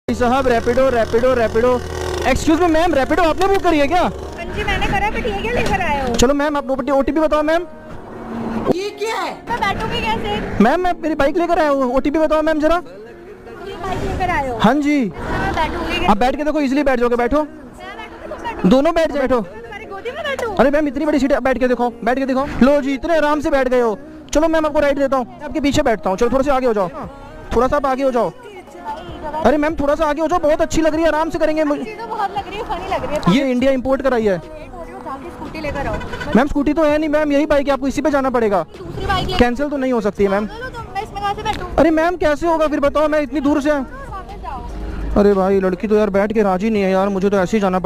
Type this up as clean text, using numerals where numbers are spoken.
साहब Rapido Rapido Rapido. Excuse me ma'am, Rapido आपने book करी है क्या? हाँ जी मैंने करा, बट ये क्या लेकर आए हो? चलो मैम आप ओटीपी बताओ मैम। ये क्या है? मैं बैठूंगी कैसे? मैम मैं मेरी बाइक लेकर आया हूँ, ओटीपी बताओ मैम जरा। ये बाइक लेकर आए हो? हाँ जी, मैं बैठूंगी आप बैठ के देखो, इजीली बैठ जाओगे, बैठो बैठो। दोनों बैठ जाओ, बैठो। तुम्हारी गोदी में बैठूं? अरे मैम इतनी बड़ी सीट है, बैठ के देखो, बैठ के देखो। लो जी, इतने आराम से बैठ गए हो। चलो मैम आपको राइड देता हूँ, आपके पीछे बैठता हूँ। चलो थोड़ा सा आगे हो जाओ, थोड़ा सा आप आगे हो जाओ। अरे मैम थोड़ा सा आगे हो जाओ, बहुत अच्छी लग रही है, आराम से करेंगे। तो बहुत लग रही है, फनी लग रही है। ये इंडिया इंपोर्ट कराई है जाके स्कूटी लेकर आओ। मैम। स्कूटी तो है नहीं मैम, यही बाइक है, आपको इसी पे जाना पड़ेगा। दूसरी बाइक ले कैंसिल तो नहीं हो सकती है मैम। लो तुम, मैं इसमें कहाँ से बैठूं? अरे मैम कैसे होगा फिर, बताओ, मैं इतनी दूर से। सामने जाओ। अरे भाई लड़की तो यार बैठ के राजी नहीं है यार, मुझे तो ऐसे ही जाना पड़ेगा।